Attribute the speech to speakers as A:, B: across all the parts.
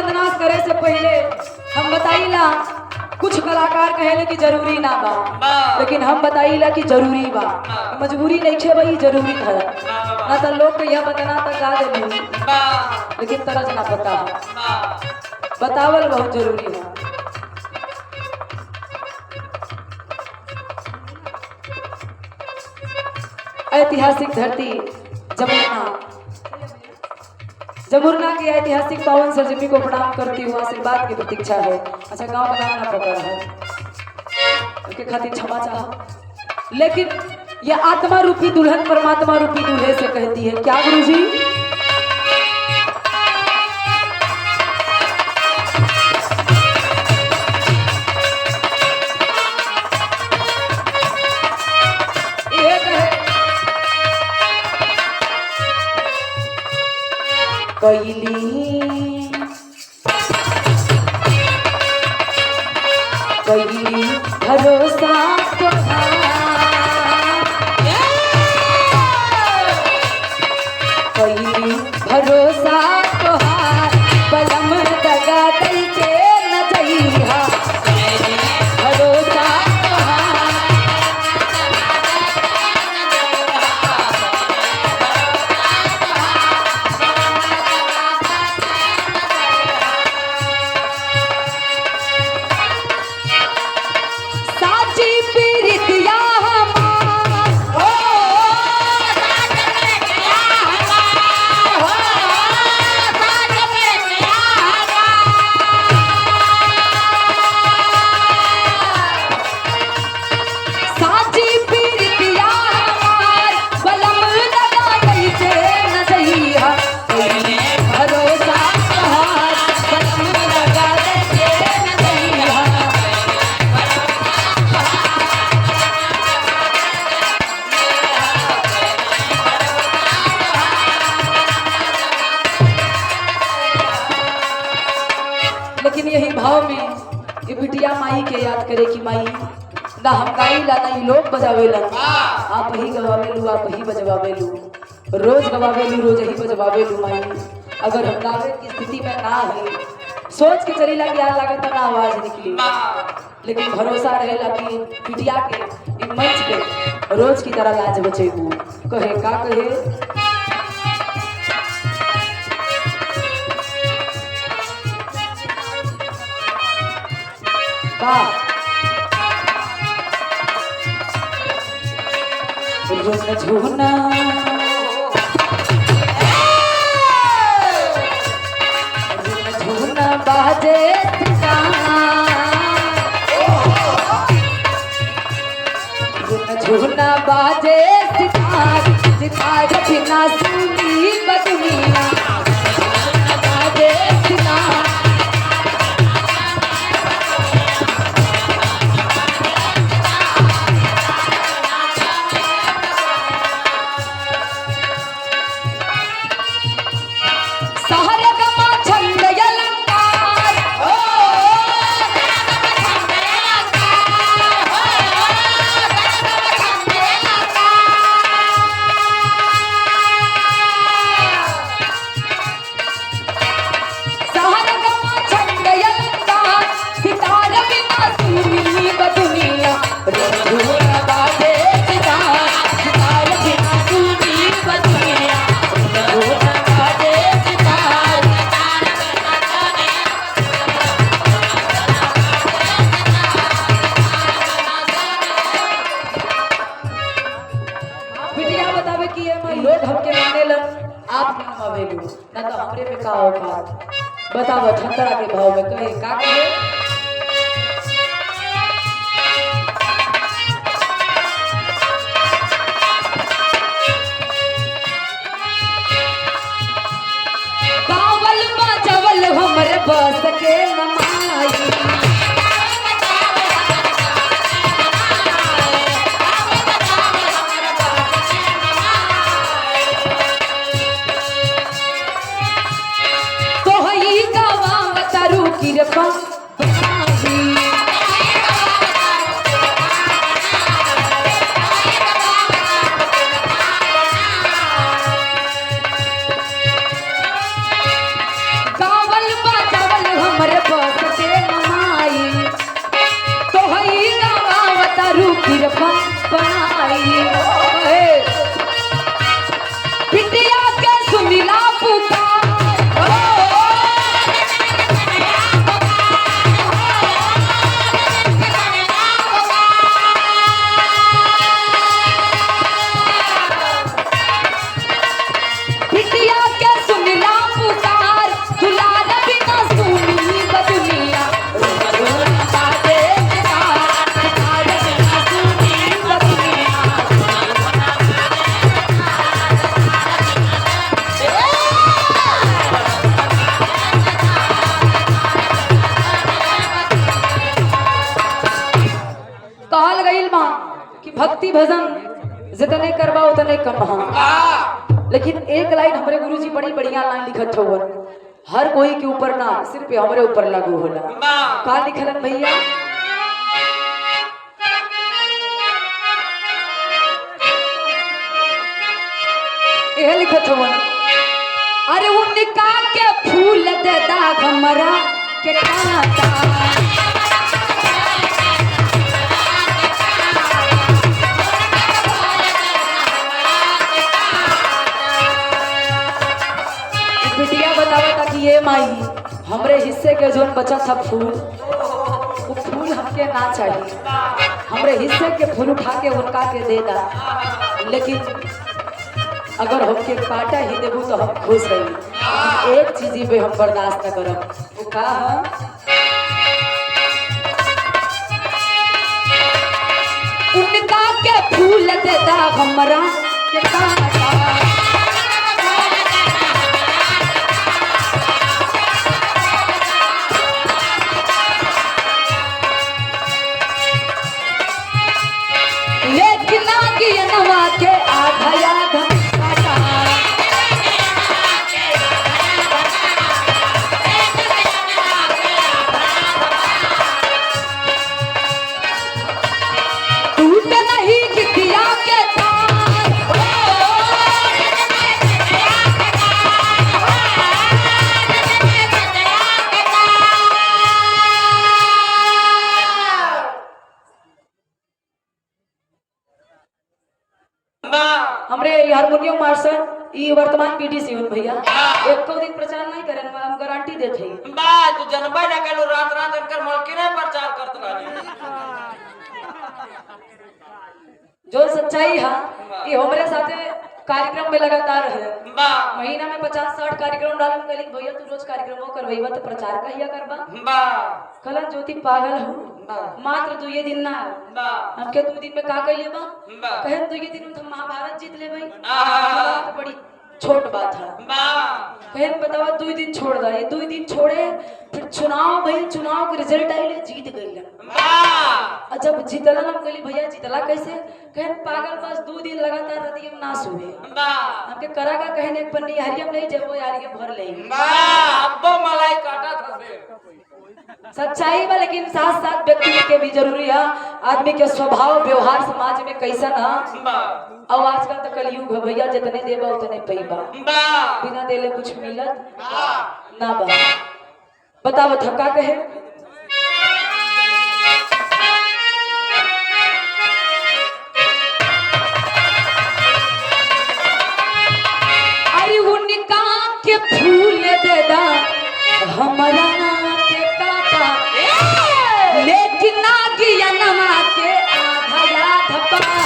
A: बदनाम करे से पहले हम बताइला कुछ कलाकार कहेले कि जरूरी ना बा, लेकिन हम बताइला कि जरूरी बा। मजबूरी नहीं छे भाई, जरूरी है ना। तो लोग के यह बदना तक गा दे, लेकिन तरज ना पता बतावल बहुत जरूरी है। ऐतिहासिक धरती जमुना की ऐतिहासिक पावन सरजमी को प्रणाम करती हूँ, आशीर्वाद की प्रतीक्षा है। अच्छा, गांव का नाम ना पता है, उसके खातिर क्षमा चाह। लेकिन यह आत्मा रूपी दुल्हन परमात्मा रूपी दूल्हे से कहती है क्या गुरुजी? कैली भरोसा कैली भरोसा तोहार पलम दगा दई के न जइहा। भरोसा यही भाव में ये बिटिया माई के याद करे कि माई ना हम गाइला ना ही लोग बजावेला, आप ही गवावेलू, आप ही बजवावेलू, रोज गवावेलू, रोज ही बजवावेलू। माई अगर हम गावे की स्थिति में ना है, सोच के चली लगी यार लागत ना आवाज निकली, लेकिन भरोसा रहेला कि बिटिया के मंच पे रोज की तरह लाज बचेगू। कहे का कहे झूना झूना बाजे झूना बाजे सितार सितार बिना सुनी बदुनिया बाजे सितार। लोग हमके माने लन, आप नमावेलू ना तो हमरे में का औकात बताओ। ठंडरा के भाव में कहे का कहे कावल बाजवल हमरे बस के नमाई। कावल बाजवल कि भक्ति भजन जितने करवा उतने कम हाँ। लेकिन एक लाइन हमारे गुरुजी बड़ी बढ़िया लाइन लिखत हो, हर कोई के ऊपर ना सिर्फ हमारे ऊपर लागू होला। का लिखलन भैया, यह लिखत हो, अरे उनका के फूल दे दाग हमरा के कांटा, बिटिया बतावा था कि ये माई हमरे हिस्से के जोन बचा था फूल, वो फूल हमके ना चाहिए, हमरे हिस्से के फूल उठा के उनका के दे दा, लेकिन अगर हमके काटा ही देबू तो हम खुश रही। एक चीज पे हम बर्दाश्त न करब, वो का है, उनका के फूल दे दा हमरा के कांटा, लेकिन आगे नवा के आधा आधा हमरे हारमोनियम मास्टर ई वर्तमान पीढ़ी से हुन भैया, एक को दिन प्रचार नहीं करन, हम गारंटी देत हई
B: बा तू जनबा ना कलो रात रात कर मलकी ने प्रचार करत रहली,
A: जो सच्चाई है ये हमरे साथे कार्यक्रम में लगातार है, महीना में 50-60 कार्यक्रम डालम कली, भैया तू रोज कार्यक्रमों करवाईबा तो प्रचार कहिया करबा
B: बा,
A: कलन ज्योति पागल हो, मात्र 2 दिन ना हमके 2 दिन में का कइले बा, कहे 2 दिन में हम महाभारत जीत ले भाई, तो बड़ी छोट बात है, कहे बतावा 2 दिन छोड़ दा, ये 2 दिन छोड़े फिर चुनाव भाई, चुनाव के रिजल्ट आइले जीत गइल, जब जीतला हम कहली भैया जीतला कैसे, कहे पागल बस 2 दिन लगातार रतिया में ना सोए, हमके करा का कहने एक पन्नी हरियम नहीं जेबो यार के भर ले,
B: अब्बो मलाई काटा था
A: सच्चाई बा, लेकिन साथ साथ व्यक्ति के भी जरूरी है, आदमी के स्वभाव व्यवहार समाज में कैसा ना, अब आजकल तो कलयुग है भैया, जितने देबा उतने पैबा, बिना देले कुछ मिलत ना बा। बताओ थका कहे, अरे उनका के फूल दे दा हमारा के काटा, लेकिन आगिया नमा के आधा आधा पाटा,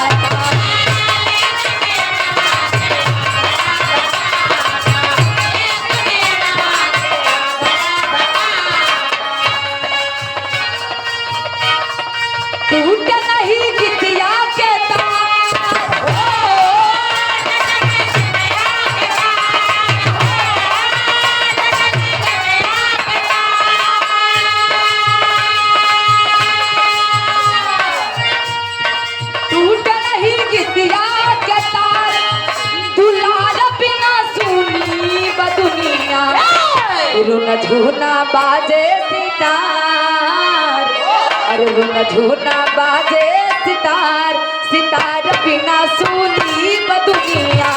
A: टूट नहीं गितिया के रुन झूना बाजे सितार, अरे रुन झूना बाजे सितार, सितार बिना सुनी बदुनिया,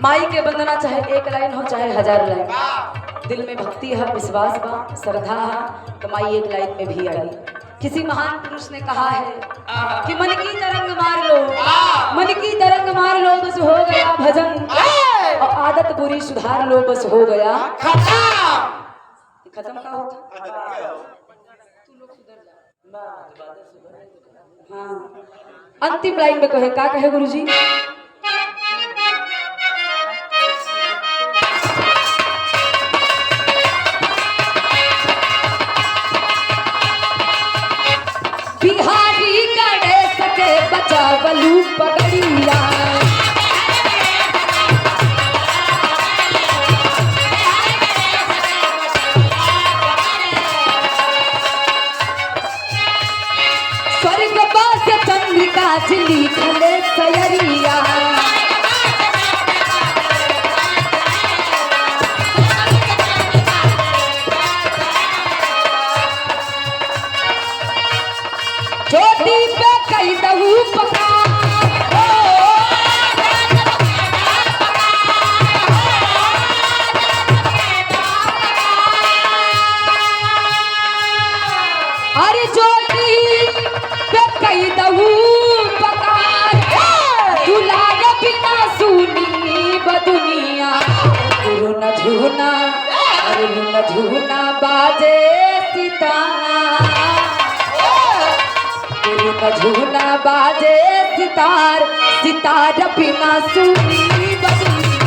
A: माई के वंदना चाहे 1 लाइन हो चाहे 1000 लाइन, दिल में भक्ति है, विश्वास बा, श्रद्धा है तो माई 1 लाइन में भी आई। किसी महान पुरुष ने कहा है कि मन की तरंग मार लो, मन की तरंग मार लो बस हो गया भजन, और आदत बुरी सुधार लो बस हो गया खत्म। का होता तू लोग सुधर जा। हाँ, अंतिम लाइन में कहे, का कहे गुरुजी, बिहारी गणेश के बचावलू पगड़िया स्वर्ग बास चंद्रिका झिली खले सयरिया चोटी पे कई दहू पका अरे चोटी पे कई दहू पका दुलार बिना सुनी बदुनिया गुरु न झूना अरे न झूना बाजे सितार झूना बाजे सितार सितार बिना सुनी बदुनिया